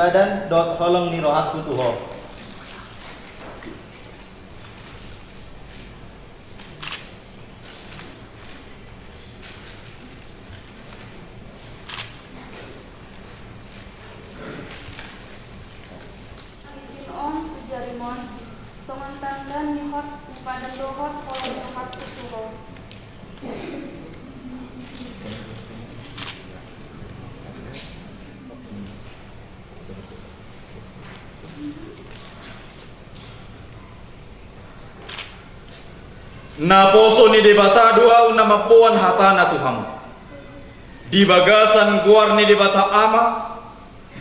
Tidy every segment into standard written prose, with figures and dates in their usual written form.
ibadan dot holong ni rohat tuho. Sementara nihot pada dohot kalau nihot tuho. Na poso ni debata dua nama puan hatana Tuhan. Di bagasan guar ni debata ama,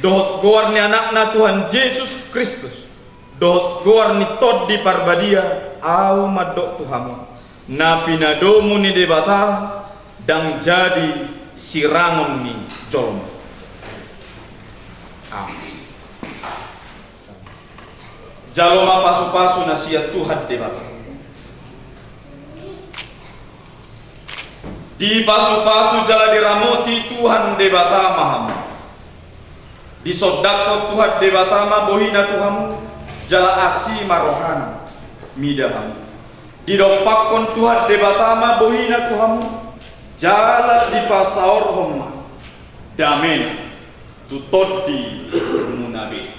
dohot guar ni anakna Tuhan Yesus Kristus. Dohot guar ni tod di parbadia au madok Tuhan. Na pinadomu ni debata dan jadi sirangon ni jolma. Jaloma pasu-pasu nasihat Tuhan debata. Di pasu-pasu jala diramoti Tuhan debata maham. Di sodako Tuhan debata ma bohina Tuhan jala asima rohana midaham. Di dopakon Tuhan debata ma bohina Tuhan jala di pasaor homa damen tutod di munabe.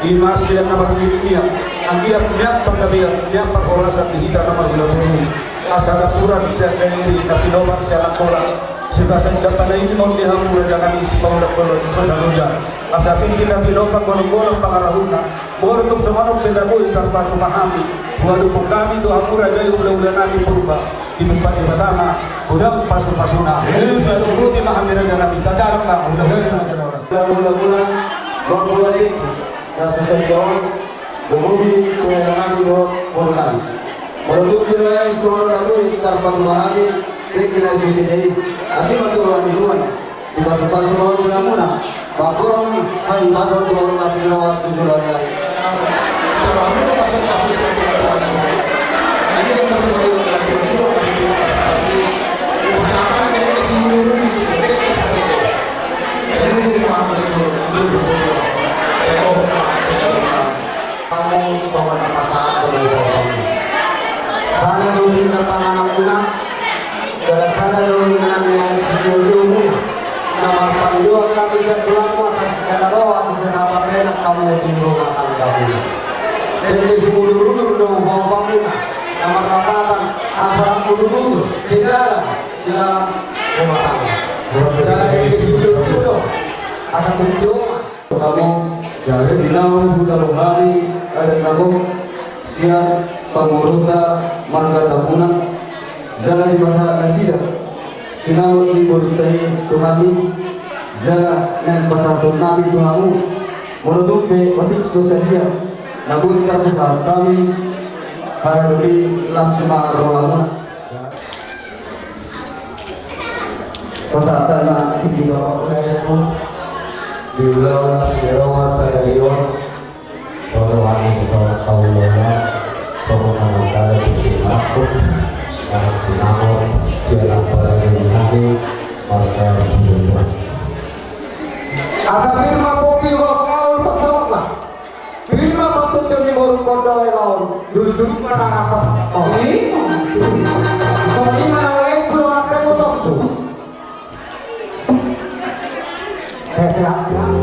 Imas tidak nomor dunia, anggia punya penggabian, dia perkolasan di hidang nomor 20. Asal puran saya dari nabi nomor saya laporan. Sebasa tidak pada ini mau dihampur jangan isi paulah kalau bersaluja. Asal tinggi nabi nomor golong-golong pengarahuna. Boleh untuk semua pedagog tanpa memahami. Walaupun kami itu hampur aja udah nabi purba di tempat di pertama. Udah pasu-pasuna. Itu dimahami raja nabi. Tajaram bang. Udah bulan Nasasayyaon bumudi tunangan do pornali menutup wilayah Solo Dagoy Karpatu Bahagi kena sisi asima tuan ituan di pasu-pasu mohon pengamuna pakoron hai pasal tuan masih rawat tujuannya sana dulu tangan muna kalau sana dulu dengan yang setuju muna nama panjang kami sebulan masa sekarang roh sekarang apa kamu di rumah kamu dan di sepuluh dulu bawa muna nama rapatan asal dulu segala di dalam rumah tangga jalan di situ dulu asal berjuang kamu dari binau buta rohani ada nago siap pengurutta marga tahunan jalan di masa nasida sinau di borutai tuhami jaga dan pasal nabi tuhamu menutup be otik sosalia nabu itar pasal kami para duli lasma rohamuna pasal tanah tiga oleh Bilau Sirawa Sayayun Perluan Pesawat Kaulana Pemenang Kali Aku Anak Sinamur Sialang Pada Nani Marka Bumbuan Asa firma kopi wakawal pesawat lah firma patut demi borong kodol lawan duduk mana apa ini mana lagi belum ada motor tuh siap Yang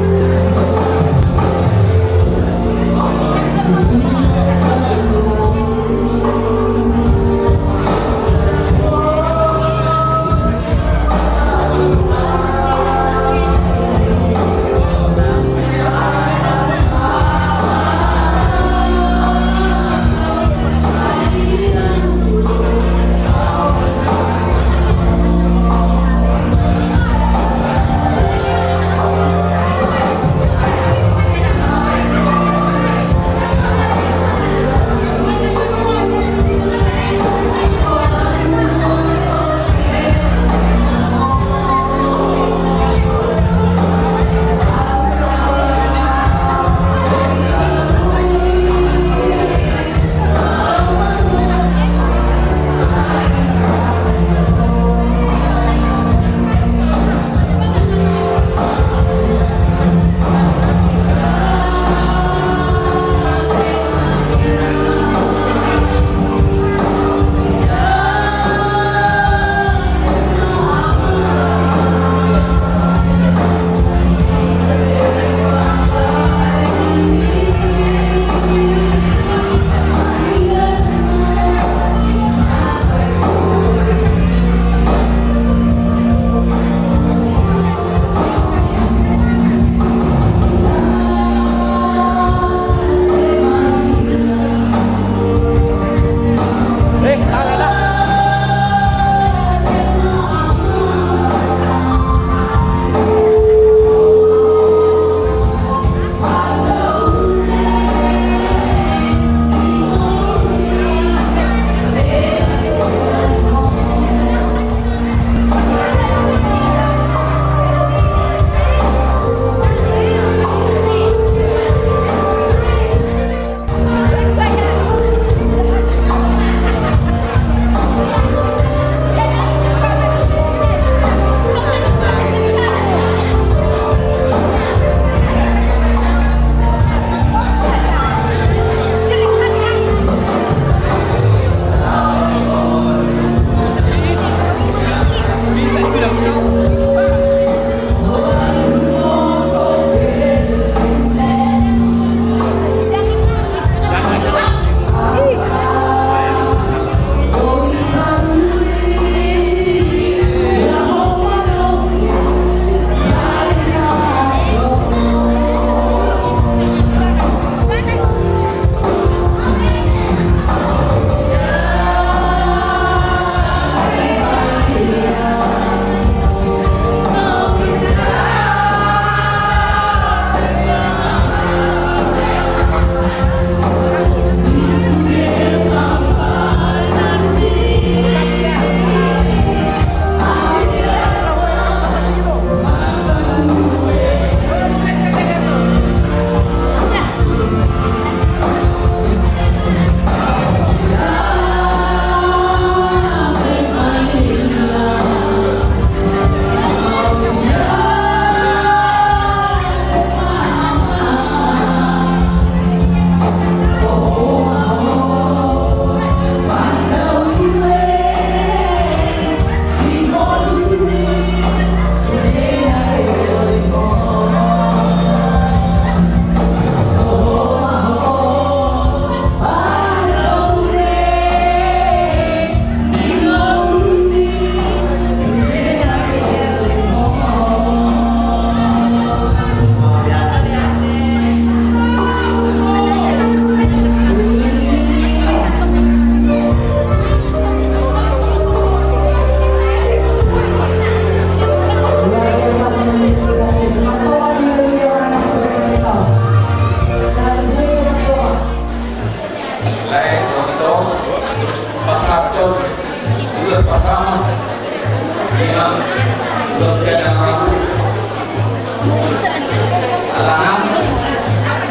Dalangan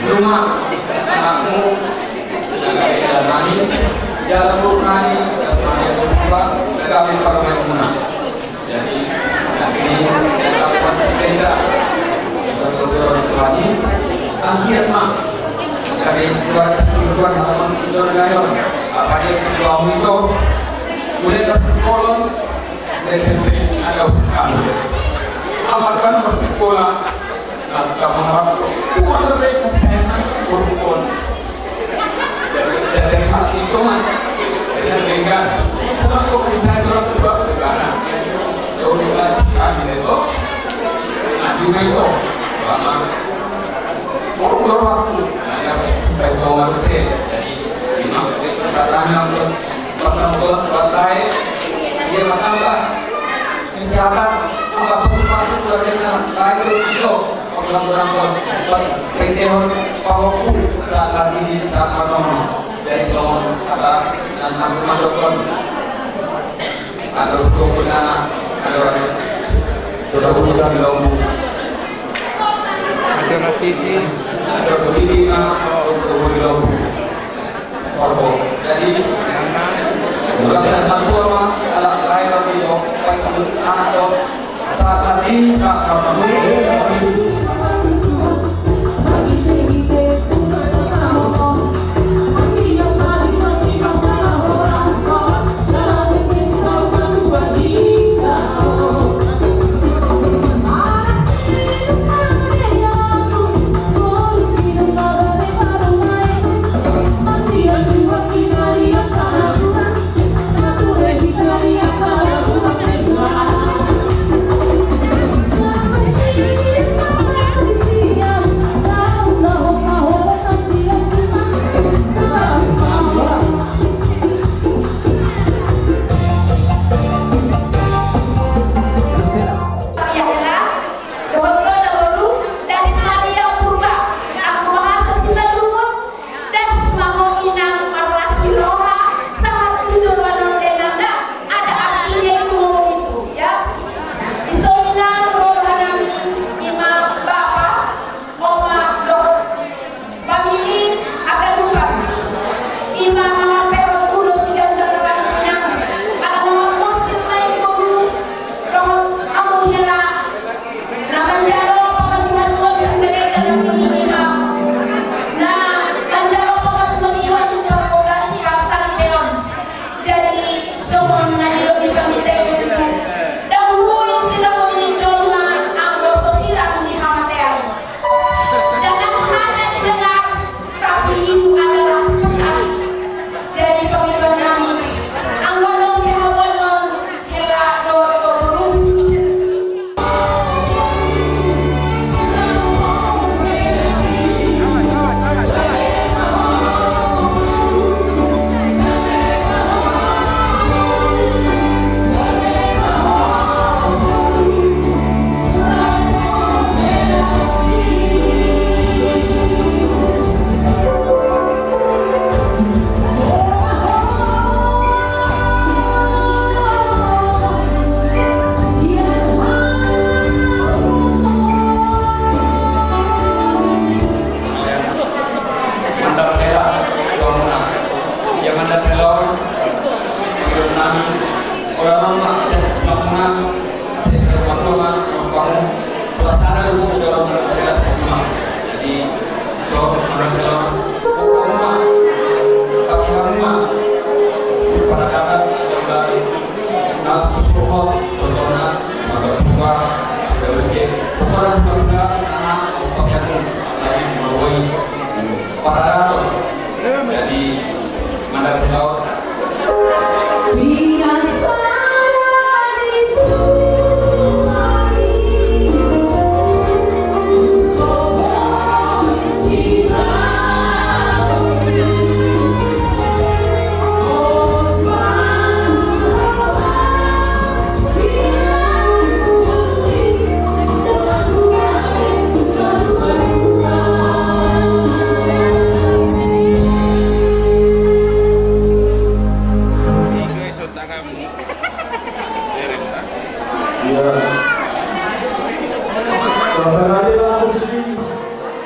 rumah anakmu jaga dalani jalan burkani jasmani semua kami permainuna. Jadi ini dapat sepeda untuk orang tuani angkiat mak dari keluarga keluar halaman John Gayon apa dia suami itu boleh kasih kolon SMP agak sekali amalkan bersekolah agak mengharap uang lebih kesehatan berhubung dari hati itu mah dengan benggan bukan kok bisa orang tua negara jauh juga kami itu nah juga itu lama keluar waktu ada supaya mengerti jadi lima persyaratannya untuk pasang bulan batai dia tambah kesehatan apa pun keluarganya lain itu orang-orang penting pawaku saat ini saat malam dari soal kata dan teman dokter ada untuk benar ada orang sudah bukan lomu ada masjid ada berdiri untuk lomu korbo jadi bukan satu orang alat lain lagi dok baik anak dok saat ini saat malam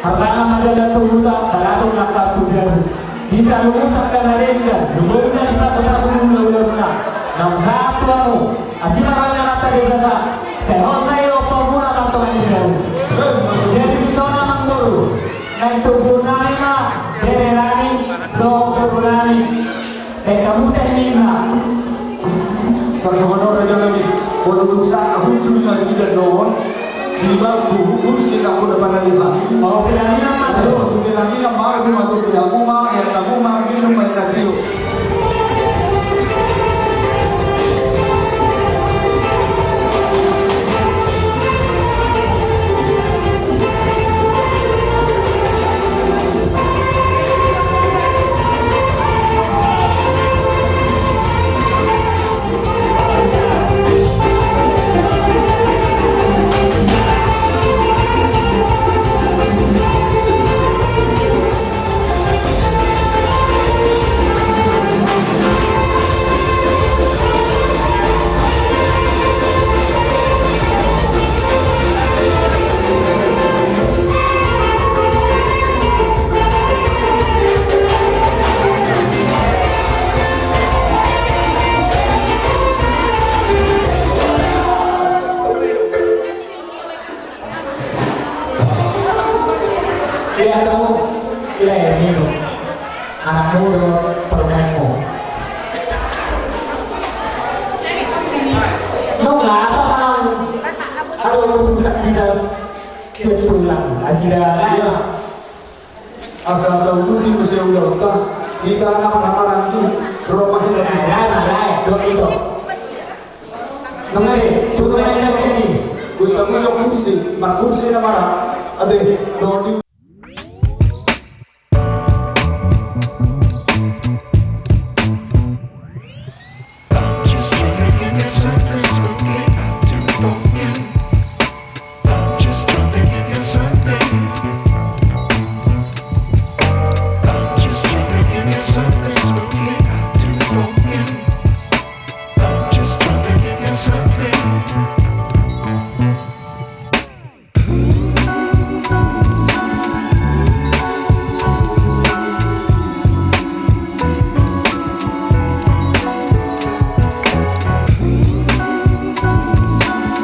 Pertama adalah tuhuta baratung nakta tujaru. Bisa lutak dan arenga, lumurna di praso-praso mula-mula. Nomor satu anu, asimaranya nakta di brasa. Sehon na iyo pagmuna ng tuhan tujaru. Jadi bisona mangguru. Nagtubunani na, dererani, doktorbunani. Kamudah ini na. Karsamanor aja lagi. Walaupun sa aku itu masih dan doon, lima kursi aku dapat lima. Oh, bilangin ang mas. Aduh, bilangin ang mga gumagawa pinaguma, yang naguma, minum may nagdiyo. Lihat kamu, lihat ini, anak muda permainmu. Nonglah sama nang, aduh putusan tidak setulang, asida Iya. Asal tahu tu di museum Dauta, kita anak ramalan tu rumah kita di sana. lain, dong itu. Nongare, turun aja sini. Kita punya kursi, mak kursi na marah. Ade, doon di